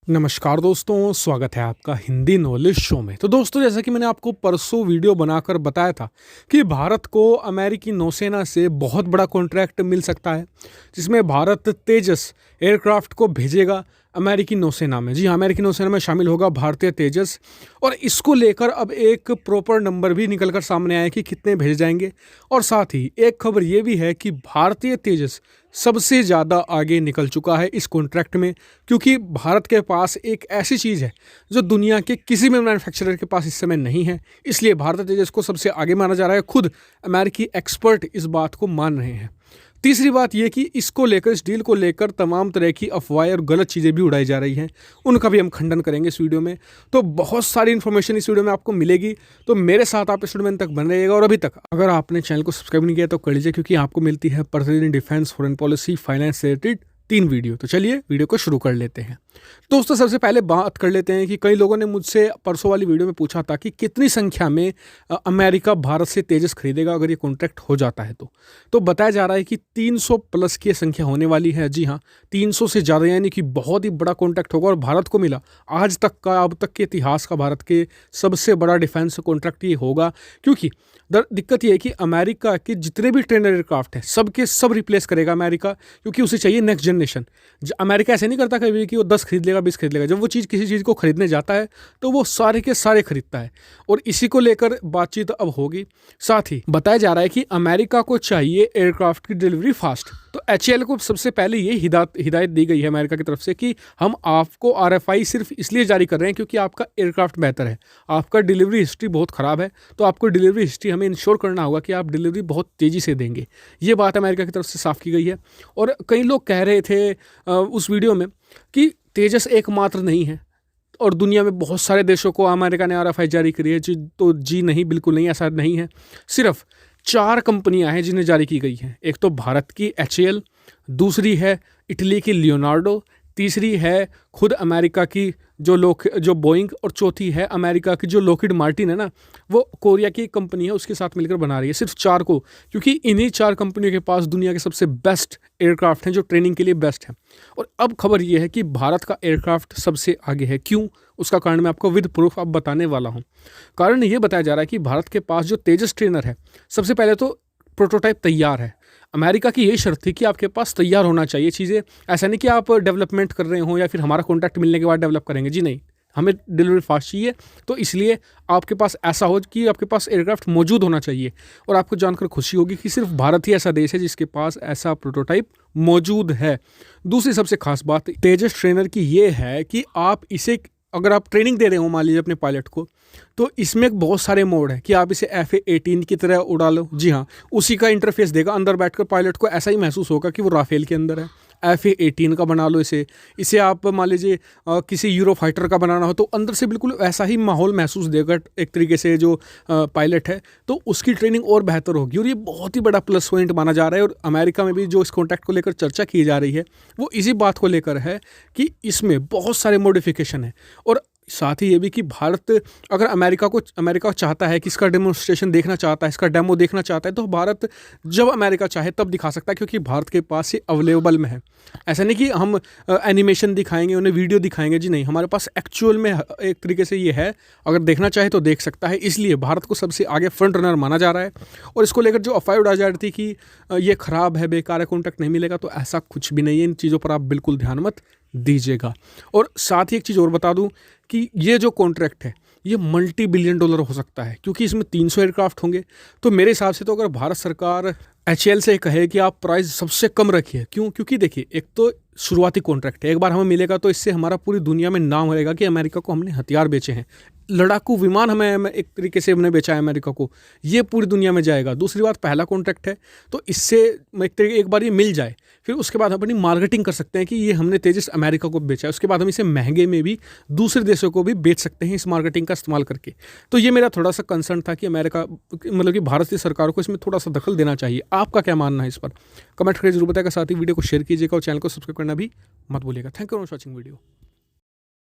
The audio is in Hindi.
नमस्कार दोस्तों, स्वागत है आपका हिंदी नॉलेज शो में। तो दोस्तों, जैसा कि मैंने आपको परसों वीडियो बनाकर बताया था कि भारत को अमेरिकी नौसेना से बहुत बड़ा कॉन्ट्रैक्ट मिल सकता है, जिसमें भारत तेजस एयरक्राफ्ट को भेजेगा अमेरिकी नौसेना में। जी हाँ, अमेरिकी नौसेना में शामिल होगा भारतीय तेजस। और इसको लेकर अब एक प्रॉपर नंबर भी निकल कर सामने आया कि कितने भेजे जाएंगे। और साथ ही एक खबर ये भी है कि भारतीय तेजस सबसे ज़्यादा आगे निकल चुका है इस कॉन्ट्रैक्ट में, क्योंकि भारत के पास एक ऐसी चीज़ है जो दुनिया के किसी भी मैन्युफैक्चरर के पास इस समय नहीं है। इसलिए भारतीय तेजस को सबसे आगे माना जा रहा है। खुद अमेरिकी एक्सपर्ट इस बात को मान रहे हैं। तीसरी बात यह कि इसको लेकर, इस डील को लेकर तमाम तरह की अफवाहें और गलत चीज़ें भी उड़ाई जा रही हैं, उनका भी हम खंडन करेंगे इस वीडियो में। तो बहुत सारी इन्फॉर्मेशन इस वीडियो में आपको मिलेगी, तो मेरे साथ आप इस वीडियो में तक बने रहिएगा। और अभी तक अगर आपने चैनल को सब्सक्राइब नहीं किया तो कर लीजिए, क्योंकि आपको मिलती है प्रतिदिन डिफेंस, फॉरेन पॉलिसी, फाइनेंस से रिलेटेड 3 वीडियो। तो चलिए वीडियो को शुरू कर लेते हैं। दोस्तों, सबसे पहले बात कर लेते हैं कि कई लोगों ने मुझसे परसों वाली वीडियो में पूछा था कि कितनी संख्या में अमेरिका भारत से तेजस खरीदेगा अगर ये कॉन्ट्रैक्ट हो जाता है। तो बताया जा रहा है कि 300 प्लस की संख्या होने वाली है। जी हाँ, 300 से ज़्यादा, यानी कि बहुत ही बड़ा कॉन्ट्रैक्ट होगा। और भारत को मिला आज तक का, अब तक के इतिहास का भारत के सबसे बड़ा डिफेंस कॉन्ट्रैक्ट ये होगा। क्योंकि दिक्कत ये है कि अमेरिका के जितने भी ट्रेनर एयरक्राफ्ट हैं सबके सब रिप्लेस करेगा अमेरिका, क्योंकि उसे चाहिए नेक्स्ट जनरेशन। अमेरिका ऐसे नहीं करता कभी कि वो 10 खरीद लेगा, 20 खरीद लेगा। जब वो चीज़ किसी चीज़ को खरीदने जाता है तो वो सारे के सारे खरीदता है। और इसी को लेकर बातचीत अब होगी। साथ ही बताया जा रहा है कि अमेरिका को चाहिए एयरक्राफ्ट की डिलीवरी फास्ट। तो एचएएल को सबसे पहले ये हिदायत दी गई है अमेरिका की तरफ से कि हम आपको आरएफआई सिर्फ इसलिए जारी कर रहे हैं क्योंकि आपका एयरक्राफ्ट बेहतर है, आपका डिलीवरी हिस्ट्री बहुत ख़राब है। तो आपको डिलीवरी हिस्ट्री हमें इंश्योर करना होगा कि आप डिलीवरी बहुत तेज़ी से देंगे। ये बात अमेरिका की तरफ से साफ की गई है। और कई लोग कह रहे थे उस वीडियो में कि तेजस एकमात्र नहीं है और दुनिया में बहुत सारे देशों को अमेरिका ने आरएफआई जारी करी है। तो जी नहीं, बिल्कुल नहीं, ऐसा नहीं है। सिर्फ 4 कंपनियां हैं जिन्हें जारी की गई हैं। एक तो भारत की एचएएल, दूसरी है इटली की लियोनार्डो, तीसरी है खुद अमेरिका की जो बोइंग, और चौथी है अमेरिका की जो लॉकहीड मार्टिन है ना, वो कोरिया की कंपनी है, उसके साथ मिलकर बना रही है। सिर्फ 4 को, क्योंकि इन्हीं 4 कंपनियों के पास दुनिया के सबसे बेस्ट एयरक्राफ्ट हैं जो ट्रेनिंग के लिए बेस्ट हैं। और अब खबर ये है कि भारत का एयरक्राफ्ट सबसे आगे है। क्यों? उसका कारण मैं आपको विद प्रूफ अब बताने वाला हूँ। कारण ये बताया जा रहा है कि भारत के पास जो तेजस ट्रेनर है, सबसे पहले तो प्रोटोटाइप तैयार है। अमेरिका की यही शर्त थी कि आपके पास तैयार होना चाहिए चीज़ें। ऐसा नहीं कि आप डेवलपमेंट कर रहे हो या फिर हमारा कॉन्ट्रैक्ट मिलने के बाद डेवलप करेंगे। जी नहीं, हमें डिलीवरी फास्ट चाहिए। तो इसलिए आपके पास ऐसा हो कि आपके पास एयरक्राफ्ट मौजूद होना चाहिए। और आपको जानकर खुशी होगी कि सिर्फ भारत ही ऐसा देश है जिसके पास ऐसा प्रोटोटाइप मौजूद है। दूसरी सबसे खास बात तेजस ट्रेनर की ये है कि आप इसे, अगर आप ट्रेनिंग दे रहे हो मान लीजिए अपने पायलट को, तो इसमें बहुत सारे मोड है कि आप इसे FA-18 की तरह उड़ा लो। जी हाँ, उसी का इंटरफेस देगा। अंदर बैठकर पायलट को ऐसा ही महसूस होगा कि वो राफेल के अंदर है। FA-18 का बना लो इसे आप मान लीजिए किसी यूरो फाइटर का बनाना हो तो अंदर से बिल्कुल वैसा ही माहौल महसूस देगा एक तरीके से जो पायलट है। तो उसकी ट्रेनिंग और बेहतर होगी। और ये बहुत ही बड़ा प्लस पॉइंट माना जा रहा है। और अमेरिका में भी जो इस कॉन्ट्रैक्ट को लेकर चर्चा की जा रही है वो इसी बात को लेकर है कि इसमें बहुत सारे मॉडिफिकेशन है। और साथ ही ये भी कि भारत, अगर अमेरिका चाहता है कि इसका डेमोन्स्ट्रेशन देखना चाहता है, इसका डेमो देखना चाहता है, तो भारत जब अमेरिका चाहे तब दिखा सकता है, क्योंकि भारत के पास ये अवेलेबल में है। ऐसा नहीं कि हम एनिमेशन दिखाएंगे, उन्हें वीडियो दिखाएंगे। जी नहीं, हमारे पास एक्चुअल में एक तरीके से ये है, अगर देखना चाहे तो देख सकता है। इसलिए भारत को सबसे आगे फ्रंट रनर माना जा रहा है। और इसको लेकर जो अफवाह उड़ाई जा रही थी कि ये ख़राब है, बेकार है, कॉन्ट्रैक्ट नहीं मिलेगा, तो ऐसा कुछ भी नहीं है। इन चीज़ों पर आप बिल्कुल ध्यान मत दीजिएगा। और साथ ही एक चीज़ और बता दूं कि ये जो कॉन्ट्रैक्ट है ये $multi-billion हो सकता है, क्योंकि इसमें 300 एयरक्राफ्ट होंगे। तो मेरे हिसाब से तो अगर भारत सरकार एचएएल से कहे कि आप प्राइस सबसे कम रखिए, क्यों? क्योंकि देखिए, एक तो शुरुआती कॉन्ट्रैक्ट है, एक बार हमें मिलेगा तो इससे हमारा पूरी दुनिया में नाम रहेगा कि अमेरिका को हमने हथियार बेचे हैं, लड़ाकू विमान हमें एक तरीके से हमने बेचा है अमेरिका को, ये पूरी दुनिया में जाएगा। दूसरी बात, पहला कॉन्ट्रैक्ट है, तो इससे एक बार ये मिल जाए, फिर उसके बाद हम अपनी मार्केटिंग कर सकते हैं कि ये हमने तेजस अमेरिका को बेचा है। उसके बाद हम इसे महंगे में भी दूसरे देशों को भी बेच सकते हैं इस मार्केटिंग का इस्तेमाल करके। तो ये मेरा थोड़ा सा कंसर्न था कि अमेरिका, मतलब कि भारतीय सरकार को इसमें थोड़ा सा दखल देना चाहिए। आपका क्या मानना है इस पर? कमेंट करके जरूर बताएगा। साथ ही वीडियो को शेयर कीजिएगा और चैनल को सब्सक्राइब करना भी मत भूलिएगा। Thank you for watching video.